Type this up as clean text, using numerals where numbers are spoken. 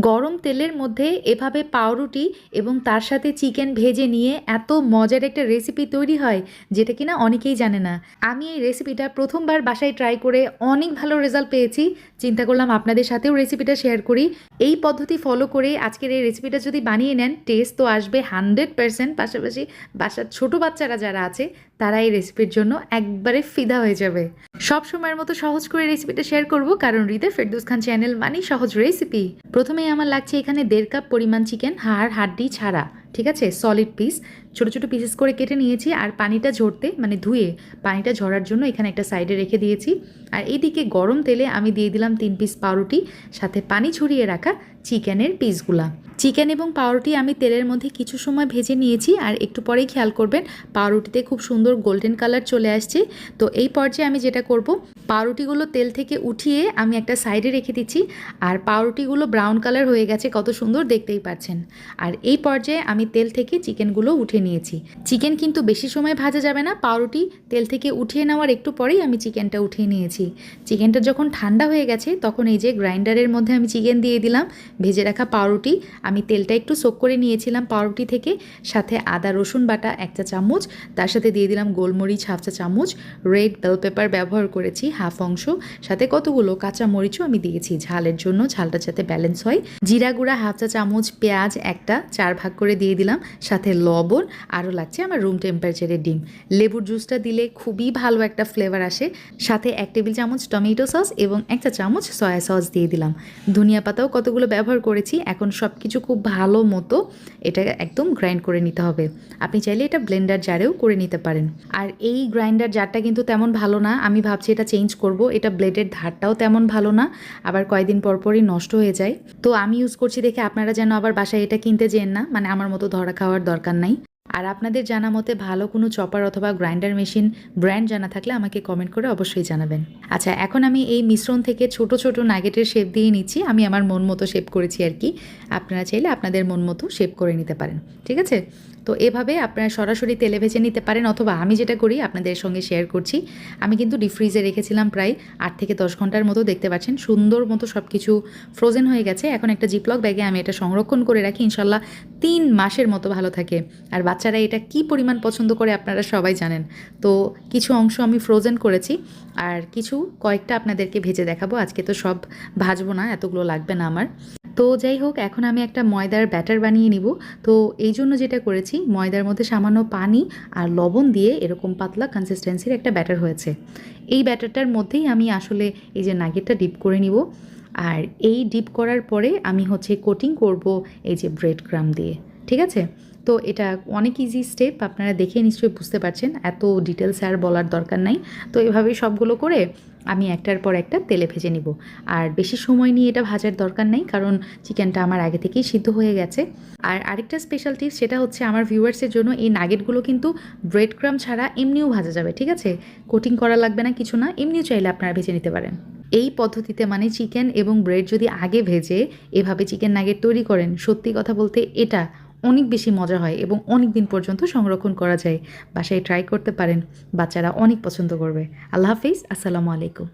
গরম তেলের মধ্যে এভাবে পাউরুটি এবং তার সাথে চিকেন ভেজে নিয়ে এত মজার একটা রেসিপি তৈরি হয় যেটা কিনা অনেকেই জানে না। আমি এই রেসিপিটা প্রথমবার বাসায় ট্রাই করে অনেক ভালো রেজাল্ট পেয়েছি। চিন্তা করলাম আপনাদের সাথেও রেসিপিটা শেয়ার করি। এই পদ্ধতি ফলো করে আজকের এই রেসিপিটা যদি বানিয়ে নেন, টেস্ট তো আসবে 100%। পাশাপাশি বাসার ছোট বাচ্চারা যারা আছে তারা এই রেসিপির জন্য একবারে ফিদা হয়ে যাবে। সব সময়ের মতো সহজ করে রেসিপিটা শেয়ার করব, কারণ হৃদয় ফেরদৌস খান চ্যানেল মানে সহজ রেসিপি। প্রথমেই আমার লাগছে এখানে 1.5 কাপ পরিমাণ চিকেন, হাড় হাড্ডি ছাড়া, ঠিক আছে, সলিড পিস। ছোট ছোট পিসেস করে কেটে নিয়েছি আর পানিটা ঝরতে মানে ধুয়ে পানিটা ঝরার জন্য এখানে একটা সাইডে রেখে দিয়েছি। আর এইদিকে গরম তেলে আমি দিয়ে দিলাম 3 পিস পাউরুটি, সাথে পানি ঝরিয়ে রাখা চিকেনের পিসগুলা। চিকেন এবং পাউরুটি আমি তেলের মধ্যে কিছু সময় ভেজে নিয়েছি, আর একটু পরেই খেয়াল করবেন পাউরুটিতে খুব সুন্দর গোল্ডেন কালার চলে আসছে। তো এই পর্যায়ে আমি যেটা করব, পাউরুটিগুলো তেল থেকে উঠিয়ে আমি একটা সাইডে রেখে দিচ্ছি। আর পাউরুটিগুলো ব্রাউন কালার হয়ে গেছে, কত সুন্দর দেখতেই পাচ্ছেন। আর এই পর্যায়ে আমি তেল থেকে চিকেনগুলো উঠে নিয়েছি। চিকেন কিন্তু বেশি সময় ভাজা যাবে না, পাউরুটি তেল থেকে উঠিয়ে নেওয়ার একটু পরেই আমি চিকেনটা উঠিয়ে নিয়েছি। চিকেনটা যখন ঠান্ডা হয়ে গেছে তখন এই যে গ্রাইন্ডারের মধ্যে আমি চিকেন দিয়ে দিলাম, ভেজে রাখা পাউরুটি, আমি তেলটা একটু সোক করে নিয়েছিলাম পাউরুটি থেকে, সাথে আদা রসুন বাটা 1 চা চামচ, তার সাথে দিয়ে দিলাম গোলমরিচ 1/2 চা চামচ, রেড বেল পেপার ব্যবহার করেছি 1/2 অংশ, সাথে কতগুলো কাঁচা মরিচও আমি দিয়েছি ঝালের জন্য, ঝালটা যাতে ব্যালেন্স হয়। জিরা গুঁড়া 1/2 চা চামচ, পেঁয়াজ একটা 4 ভাগ করে দিয়ে দিলাম, সাথে লবণ, আরও লাগছে আমার রুম টেম্পারেচারের ডিম। লেবুর জুসটা দিলে খুবই ভালো একটা ফ্লেভার আসে। সাথে 1 টেবিল চামচ টমেটো সস এবং 1 চা চামচ সয়া সস দিয়ে দিলাম। ধনিয়া পাতাও কতগুলো ব্যবহার করেছি। এখন সব কিছু খুব ভালো মতো এটা একদম গ্রাইন্ড করে নিতে হবে। আপনি চাইলে এটা ব্লেন্ডার জারেও করে নিতে পারেন। আর এই গ্রাইন্ডার জারটা কিন্তু তেমন ভালো না, আমি ভাবছি এটা চেঞ্জ করব। এটা ব্লেডের ধারটাও তেমন ভালো না, আবার কয়েকদিন পরপরই নষ্ট হয়ে যায়। তো আমি ইউজ করছি দেখে আপনারা যেন আবার বাসায় এটা কিনতে যেন না, মানে আমার মতো ধরা খাওয়ার দরকার নাই। আর আপনাদের জানা মতে ভালো কোনো চপার অথবা গ্রাইন্ডার মেশিন ব্র্যান্ড জানা থাকলে আমাকে কমেন্ট করে অবশ্যই জানাবেন। আচ্ছা, এখন আমি এই মিশ্রণ থেকে ছোট ছোট নাগেটের শেপ দিয়ে নিচ্ছি। আমি আমার মন মতো শেপ করেছি আর কি, আপনারা চাইলে আপনাদের মন মতো শেপ করে নিতে পারেন, ঠিক আছে। তো এভাবে আপনারা সরাসরি তেলে ভেজে নিতে পারেন, অথবা আমি যেটা করি আপনাদের সঙ্গে শেয়ার করছি। আমি কিন্তু ডিপ ফ্রিজে রেখেছিলাম প্রায় 8 থেকে 10 ঘন্টার মতো, দেখতে পাচ্ছেন সুন্দর মতো সব কিছু ফ্রোজেন হয়ে গেছে। এখন একটা জিপলক ব্যাগে আমি এটা সংরক্ষণ করে রাখি, ইনশাল্লাহ 3 মাসের মতো ভালো থাকে। আর বাচ্চারা এটা কি পরিমাণ পছন্দ করে আপনারা সবাই জানেন। তো কিছু অংশ আমি ফ্রোজেন করেছি, আর কয়েকটা আপনাদেরকে ভেজে দেখাবো। আজকে তো সব ভাজবো না, এতগুলো লাগবে না আমার। তো যাই হোক, এখন আমি একটা ময়দার ব্যাটার বানিয়ে নিব। তো এই জন্য যেটা করেছি, ময়দার মধ্যে সামান্য পানি আর লবণ দিয়ে এরকম পাতলা কনসিস্টেন্সির একটা ব্যাটার হয়েছে। এই ব্যাটারটার মধ্যেই আমি আসলে এই যে নাগেটটা ডিপ করে নিব। আর এই ডিপ করার পরে আমি কোটিং করব এই যে ব্রেড ক্রাম্ব দিয়ে, ঠিক আছে। তো এটা অনেক ইজি স্টেপ, আপনারা দেখে নিশ্চয়ই বুঝতে পারছেন, এত ডিটেলস আর বলার দরকার নাই। তো এভাবেই সবগুলো করে আমি একটার পর একটা তেলে ভেজে নিব। আর বেশি সময় নিয়ে এটা ভাজার দরকার নেই, কারণ চিকেনটা আমার আগে থেকেই সিদ্ধ হয়ে গেছে। আর আরেকটা স্পেশাল টিপস, সেটা হচ্ছে আমার ভিউয়ার্সের জন্য, এই নাগেটগুলো কিন্তু ব্রেড ক্রাম্ব ছাড়া এমনিও ভাজা যাবে, ঠিক আছে। কোটিং করা লাগবে না, কিছু না, এমনিও চাইলে আপনারা ভেজে নিতে পারেন। এই পদ্ধতিতে মানে চিকেন এবং ব্রেড যদি আগে ভেজে এভাবে চিকেন নাগেট তৈরি করেন, সত্যি কথা বলতে এটা অনেক বেশি মজা হয় এবং অনেক দিন পর্যন্ত সংরক্ষণ করা যায়। বাসায় ট্রাই করতে পারেন, বাচ্চারা অনেক পছন্দ করবে। আল্লাহ হাফিজ, আসসালামু আলাইকুম।